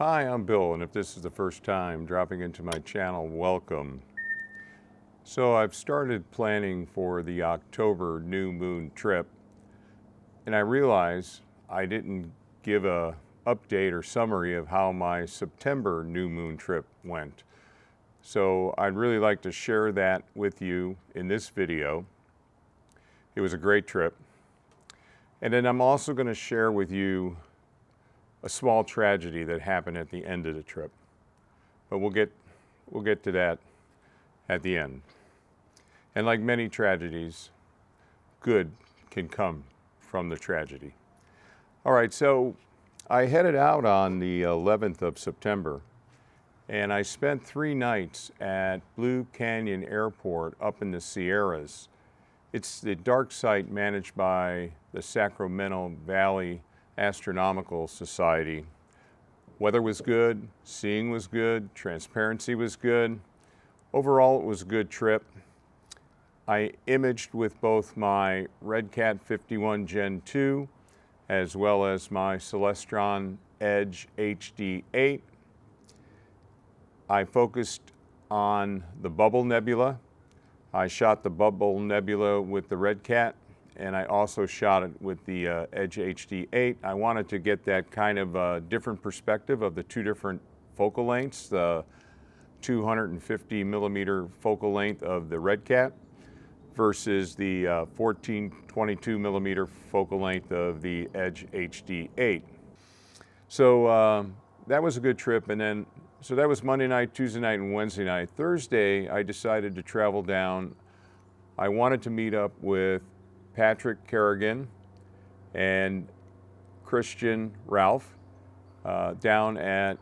Hi, I'm Bill, and if this is the first time dropping into my channel, welcome. So I've started planning for the October new moon trip, and I realize I didn't give a update or summary of how my September new moon trip went. So I'd really like to share that with you in this video. It was a great trip. And then I'm also going to share with you a small tragedy that happened at the end of the trip. But we'll get to that at the end. And like many tragedies, good can come from the tragedy. All right, so I headed out on the 11th of September, and I spent 3 nights at Blue Canyon Airport up in the Sierras. It's the dark site managed by the Sacramento Valley Astronomical Society. Weather was good, seeing was good, transparency was good. Overall, it was a good trip. I imaged with both my RedCat 51 Gen 2 as well as my Celestron Edge HD 8. I focused on the Bubble Nebula. I shot the Bubble Nebula with the RedCat, and I also shot it with the Edge HD 8. I wanted to get that kind of different perspective of the 2 different focal lengths, the 250 millimeter focal length of the RedCat versus the 1422 millimeter focal length of the Edge HD 8. So that was a good trip, and then so that was Monday night, Tuesday night, and Wednesday night. Thursday, I decided to travel down. I wanted to meet up with Patrick Kerrigan and Christian Ralph down at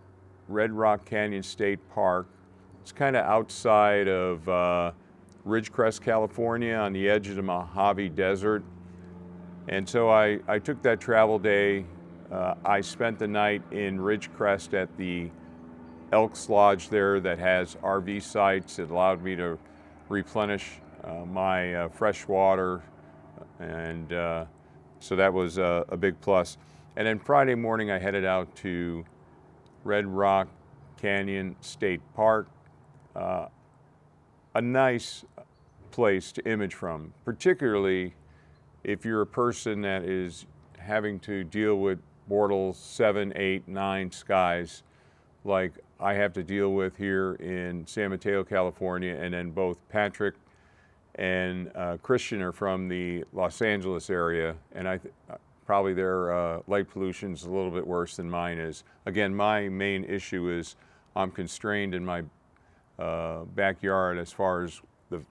Red Rock Canyon State Park. It's kind of outside of Ridgecrest, California, on the edge of the Mojave Desert. And so I took that travel day. I spent the night in Ridgecrest at the Elks Lodge there that has RV sites. It allowed me to replenish my fresh water, and so that was a big plus. And then Friday morning I headed out to Red Rock Canyon State Park. A nice place to image from, particularly if you're a person that is having to deal with Bortle 7, 8, 9 skies like I have to deal with here in San Mateo, California, and then both Patrick and Christian are from the Los Angeles area, and probably their light pollution is a little bit worse than mine is. Again, my main issue is I'm constrained in my backyard as far as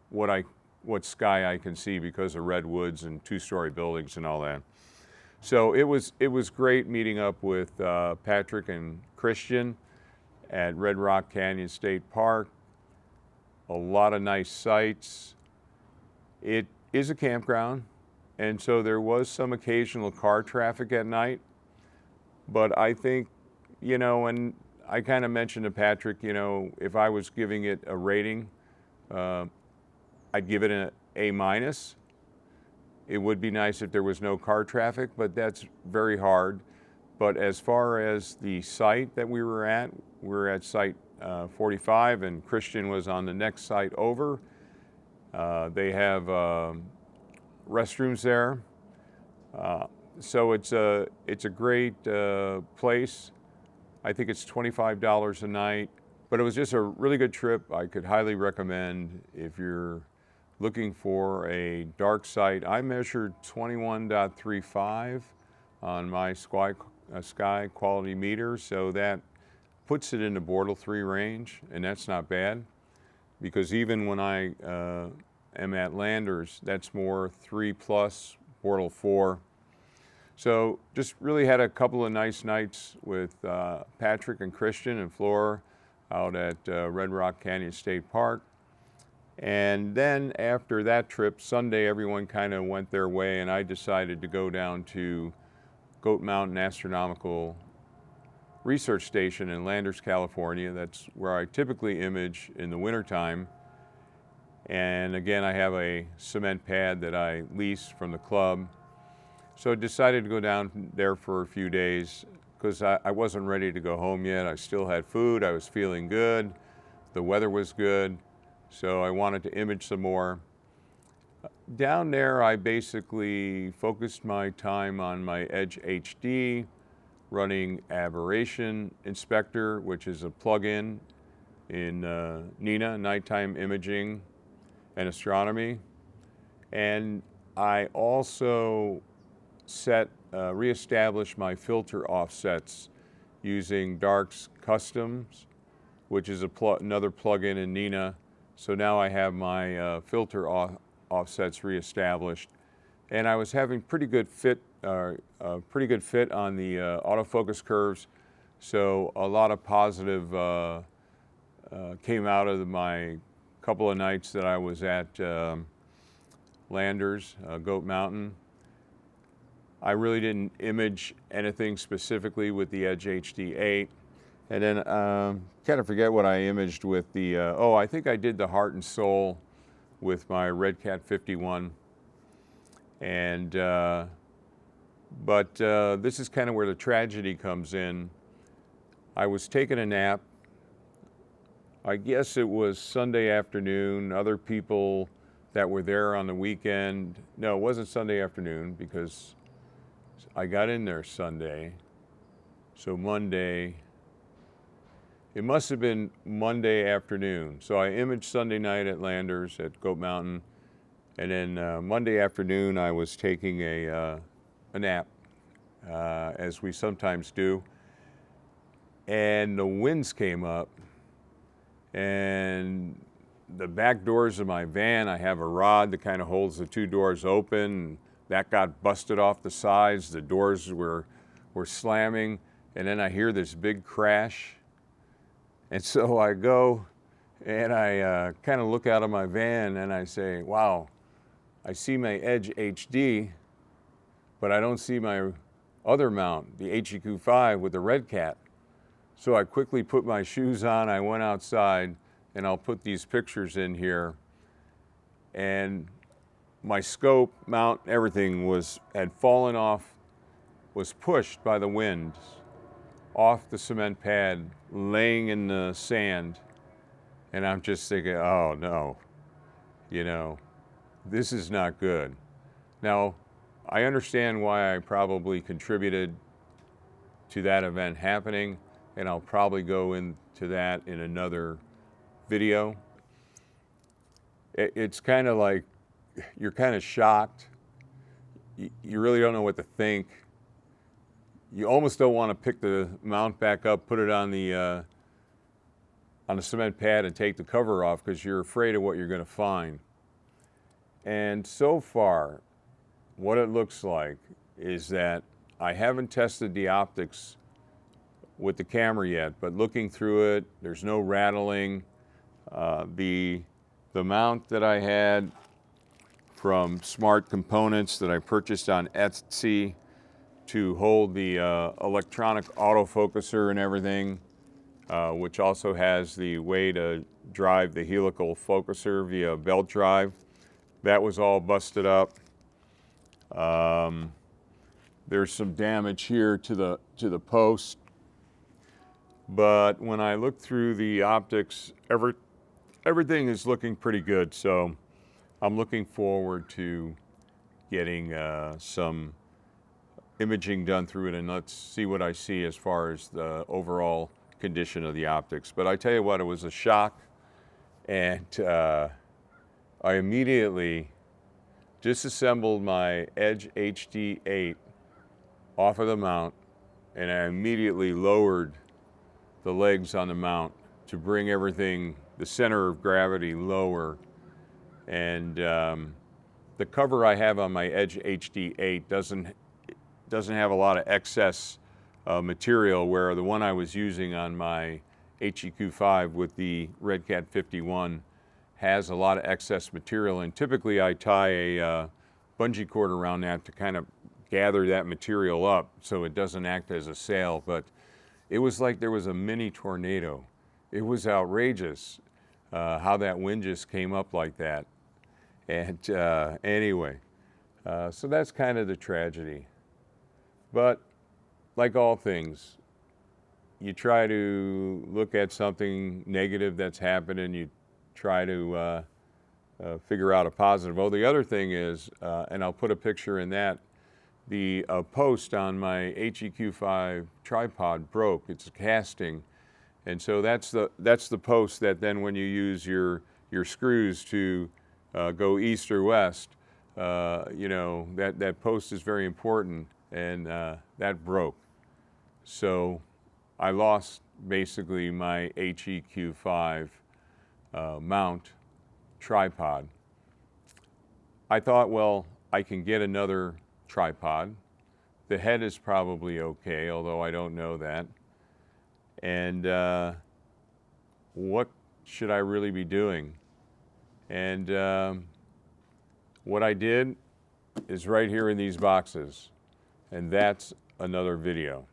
what sky I can see because of redwoods and 2-story buildings and all that. So it was great meeting up with Patrick and Christian at Red Rock Canyon State Park. A lot of nice sights. It is a campground, and so there was some occasional car traffic at night, but I think, you know, and I kind of mentioned to Patrick, you know, if I was giving it a rating, I'd give it an A-. It would be nice if there was no car traffic, but that's very hard. But as far as the site that we were at site 45, and Christian was on the next site over. They have restrooms there. So it's a great place. I think it's $25 a night, but it was just a really good trip. I could highly recommend if you're looking for a dark site. I measured 21.35 on my sky quality meter, so that puts it in the Bortle 3 range, and that's not bad, because even when I am at Landers, that's more 3 plus, Bortle 4. So just really had a couple of nice nights with Patrick and Christian and Flora out at Red Rock Canyon State Park. And then after that trip, Sunday, everyone kind of went their way, and I decided to go down to Goat Mountain Astronomical Research Station in Landers, California. That's where I typically image in the wintertime. And again, I have a cement pad that I lease from the club. So I decided to go down there for a few days, because I wasn't ready to go home yet. I still had food, I was feeling good, the weather was good, so I wanted to image some more. Down there, I basically focused my time on my Edge HD, running Aberration Inspector, which is a plugin in NINA, Nighttime Imaging and Astronomy. And I also reestablished my filter offsets using Dark's Customs, which is another plugin in NINA. So now I have my filter offsets reestablished, and I was having pretty good fit on the autofocus curves. So a lot of positive came out of my couple of nights that I was at Landers, Goat Mountain. I really didn't image anything specifically with the Edge HD8. And then kind of forget what I imaged with the, I think I did the Heart and Soul with my RedCat 51. And, but this is kind of where the tragedy comes in. I was taking a nap. I guess it was Sunday afternoon. Other people that were there on the weekend, no, it wasn't Sunday afternoon because I got in there Sunday. So Monday, it must have been Monday afternoon. So I imaged Sunday night at Landers at Goat Mountain. And then Monday afternoon, I was taking a nap, as we sometimes do. And the winds came up, and the back doors of my van, I have a rod that kind of holds the two doors open. That got busted off the sides. The doors were slamming, and then I hear this big crash. And so I go and I kind of look out of my van and I say, wow, I see my Edge HD, but I don't see my other mount, the HEQ5 with the RedCat. So I quickly put my shoes on, I went outside, and I'll put these pictures in here. And my scope, mount, everything had fallen off, was pushed by the wind off the cement pad, laying in the sand. And I'm just thinking, oh no, this is not good. Now, I understand why I probably contributed to that event happening, and I'll probably go into that in another video. It's kind of like you're kind of shocked. You really don't know what to think. You almost don't want to pick the mount back up, put it on the cement pad and take the cover off because you're afraid of what you're going to find. And so far, what it looks like is that I haven't tested the optics with the camera yet, but looking through it, there's no rattling. The mount that I had from Smart Components that I purchased on Etsy to hold the electronic autofocuser and everything, which also has the way to drive the helical focuser via belt drive. That was all busted up. There's some damage here to the post. But when I look through the optics, everything is looking pretty good. So I'm looking forward to getting some imaging done through it, and let's see what I see as far as the overall condition of the optics. But I tell you what, it was a shock, and I immediately disassembled my Edge HD8 off of the mount, and I immediately lowered the legs on the mount to bring everything, the center of gravity, lower. And the cover I have on my Edge HD8 doesn't have a lot of excess material, where the one I was using on my HEQ5 with the RedCat 51 has a lot of excess material, and typically I tie a bungee cord around that to kind of gather that material up so it doesn't act as a sail. But it was like there was a mini tornado. It was outrageous how that wind just came up like that. And anyway, so that's kind of the tragedy. But like all things, you try to look at something negative that's happened and you try to figure out a positive. Oh, the other thing is, and I'll put a picture in that, the post on my HEQ5 tripod broke. It's a casting. And so that's the post that then when you use your screws to go east or west, you know, that post is very important, and that broke. So I lost basically my HEQ5 mount tripod. I thought, well, I can get another tripod. The head is probably okay, although I don't know that. And what should I really be doing? And what I did is right here in these boxes, and that's another video.